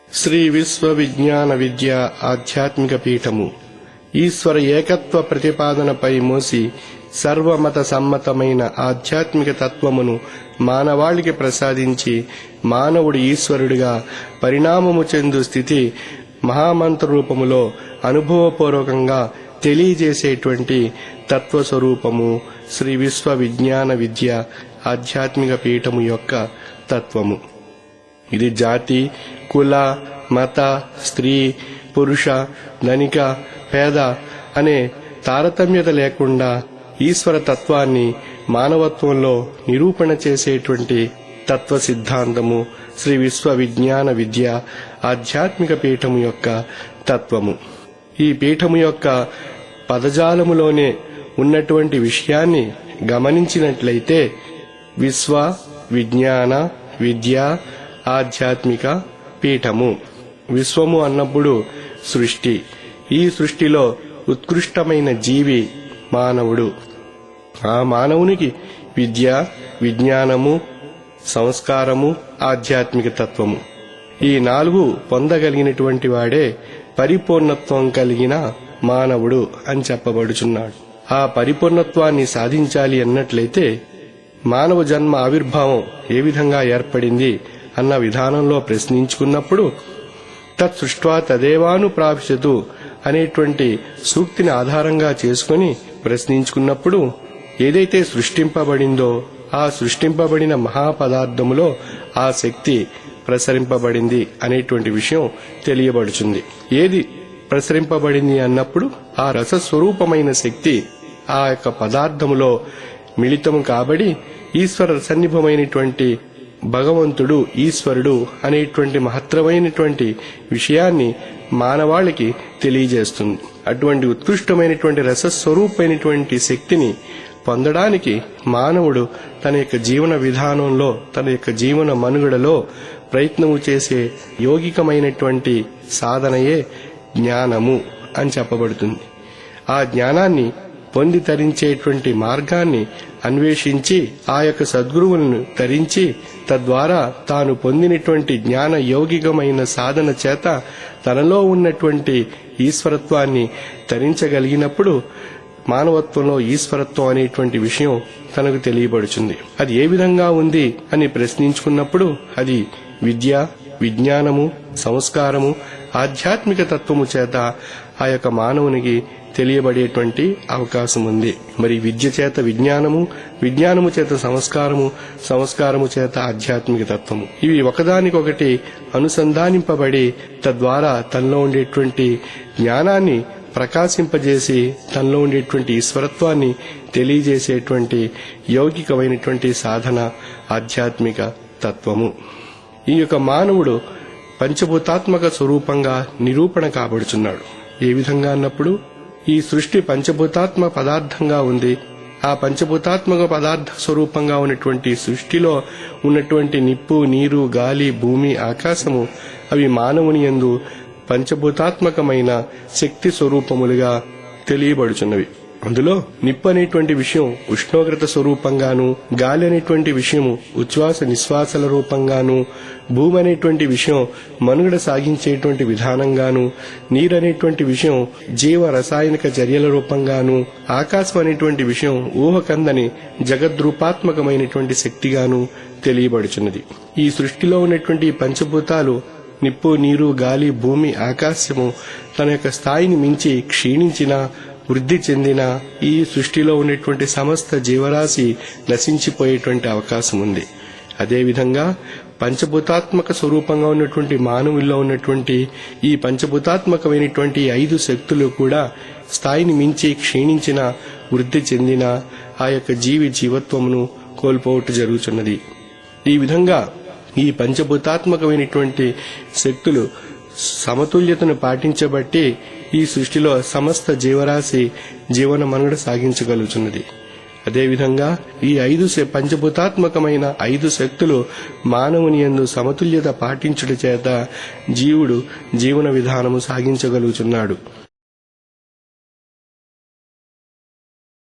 శ్రీ విశ్వ విజ్ఞాన విద్య ఆధ్యాత్మిక పీఠము ఈశ్వర ఏకత్వ ప్రతిపాదనపై మోసి సర్వమత సమ్మతమైన ఆధ్యాత్మిక తత్వమును మానవాళికి ప్రసాదించి మానవుడు ఈశ్వరుడిగా పరిణామము చెందు స్థితి మహామంత్ర రూపములో అనుభవపూర్వకంగా తెలియజేసేటువంటి తత్వస్వరూపము శ్రీ విశ్వ విజ్ఞాన విద్య ఆధ్యాత్మిక పీఠము యొక్క తత్వము. ఇది జాతి, కుల, మత, స్త్రీ, పురుష, ధనిక, పేద అనే తారతమ్యత లేకుండా ఈశ్వర తత్వాన్ని మానవత్వంలో నిరూపణ చేసేటువంటి తత్వ సిద్ధాంతము శ్రీ విశ్వ విజ్ఞాన విద్య ఆధ్యాత్మిక పీఠము యొక్క తత్వము. ఈ పీఠము యొక్క పదజాలములోనే ఉన్నటువంటి విషయాన్ని గమనించినట్లయితే విశ్వ విజ్ఞాన విద్య ఆధ్యాత్మిక పీఠము. విశ్వము అన్నప్పుడు సృష్టి. ఈ సృష్టిలో ఉత్కృష్టమైన జీవి మానవుడు. ఆ మానవునికి విద్య, విజ్ఞానము, సంస్కారము, ఆధ్యాత్మిక తత్వము ఈ 4 పొందగలిగినటువంటి వాడే పరిపూర్ణత్వం కలిగిన మానవుడు అని చెప్పబడుచున్నాడు. ఆ పరిపూర్ణత్వాన్ని సాధించాలి అన్నట్లయితే మానవ జన్మ ఆవిర్భావం ఏ విధంగా ఏర్పడింది అన్న విధానంలో ప్రశ్నించుకున్నప్పుడు తత్సృష్ట్వా తదేవాను ప్రాపిశతు అనేటువంటి సూక్తిని ఆధారంగా చేసుకుని ప్రశ్నించుకున్నప్పుడు ఏదైతే సృష్టింపబడిందో ఆ సృష్టింపబడిన మహాపదార్థములో ఆ శక్తి ప్రసరింపబడింది అనేటువంటి విషయం తెలియబడుతుంది. ఏది ప్రసరింపబడింది అన్నప్పుడు ఆ రసస్వరూపమైన శక్తి ఆ యొక్క పదార్థములో మిళితము కాబడి ఈశ్వర సన్నిభమైనటువంటి భగవంతుడు, ఈశ్వరుడు అనేటువంటి మహత్తరమైనటువంటి విషయాన్ని మానవాళికి తెలియజేస్తుంది. అటువంటి ఉత్కృష్టమైనటువంటి రసస్వరూపమైనటువంటి శక్తిని పొందడానికి మానవుడు తన యొక్క జీవన విధానంలో, తన యొక్క జీవన మనుగడలో ప్రయత్నము చేసే యోగికమైనటువంటి సాధనయే జ్ఞానము అని చెప్పబడుతుంది. ఆ జ్ఞానాన్ని పొంది తరించేటువంటి మార్గాన్ని అన్వేషించి ఆ యొక్క సద్గురువులను తరించి తద్వారా తాను పొందినటువంటి జ్ఞాన యౌగికమైన సాధన చేత తనలో ఉన్నటువంటి ఈశ్వరత్వాన్ని తరించగలిగినప్పుడు మానవత్వంలో ఈశ్వరత్వం అనేటువంటి విషయం తనకు తెలియబడుతుంది. అది ఏ విధంగా ఉంది అని ప్రశ్నించుకున్నప్పుడు అది విద్య, విజ్ఞానము, సంస్కారము, ఆధ్యాత్మిక తత్వము చేత ఆ యొక్క మానవునికి తెలియబడేటువంటి అవకాశం ఉంది. మరి విద్య చేత విజ్ఞానము, విజ్ఞానము చేత సంస్కారము, సంస్కారము చేత ఆధ్యాత్మిక తత్వము ఇవి ఒకదానికొకటి అనుసంధానింపబడి తద్వారా తనలో ఉండేటువంటి జ్ఞానాన్ని ప్రకాశింపజేసి తనలో ఉండేటువంటి ఈశ్వరత్వాన్ని తెలియజేసేటువంటి యౌగికమైనటువంటి సాధన ఆధ్యాత్మిక తత్వము. ఈ యొక్క మానవుడు పంచభూతాత్మక స్వరూపంగా నిరూపణ కాబడుచున్నాడు. ఏ విధంగా అన్నప్పుడు ఈ సృష్టి పంచభూతాత్మక పదార్థంగా ఉంది. ఆ పంచభూతాత్మక పదార్థ స్వరూపంగా ఉన్నటువంటి సృష్టిలో ఉన్నటువంటి నిప్పు, నీరు, గాలి, భూమి, ఆకాశము అవి మానవుని యందు పంచభూతాత్మకమైన శక్తి స్వరూపములుగా తెలియబడుచున్నవి. అందులో నిప్పు అనేటువంటి విషయం ఉష్ణోగ్రత స్వరూపంగాను, గాలి అనేటువంటి విషయము ఉచ్ఛ్వాస నిశ్వాసల రూపంగాను, భూమి అనేటువంటి విషయం మనుగడ సాగించేటువంటి విధానంగాను, నీరు అనేటువంటి విషయం జీవ రసాయనిక చర్యల రూపంగాను, ఆకాశం అనేటువంటి విషయం ఊహకందని జగద్రూపాత్మకమైనటువంటి శక్తిగాను తెలియబడుచున్నది. ఈ సృష్టిలో ఉన్నటువంటి పంచభూతాలు నిప్పు, నీరు, గాలి, భూమి, ఆకాశము తన యొక్క స్థాయిని మించి క్షీణించిన, వృద్ధి చెందిన ఈ సృష్టిలో ఉన్నటువంటి సమస్త జీవరాశి నశించిపోయేటువంటి అవకాశం ఉంది. అదేవిధంగా పంచభూతాత్మక స్వరూపంగా ఉన్నటువంటి మానవుల్లో ఉన్నటువంటి ఈ పంచభూతాత్మకమైనటువంటి 5 శక్తులు కూడా స్థాయిని మించి క్షీణించిన, వృద్ధి చెందిన ఆ యొక్క జీవత్వమును కోల్పోవట జరుగుతున్నది. ఈ విధంగా ఈ పంచభూతాత్మకమైనటువంటి శక్తులు సమతుల్యతను పాటించబట్టి ఈ సృష్టిలో సమస్త జీవరాశి జీవన మనుగడ సాగించగలుగుతున్నది. అదేవిధంగా ఈ 5 పంచభూతాత్మకమైన 5 శక్తులు మానవుని యందు సమతుల్యత పాటించుట చేత జీవుడు జీవన విధానము సాగించగలుగుతున్నాడు.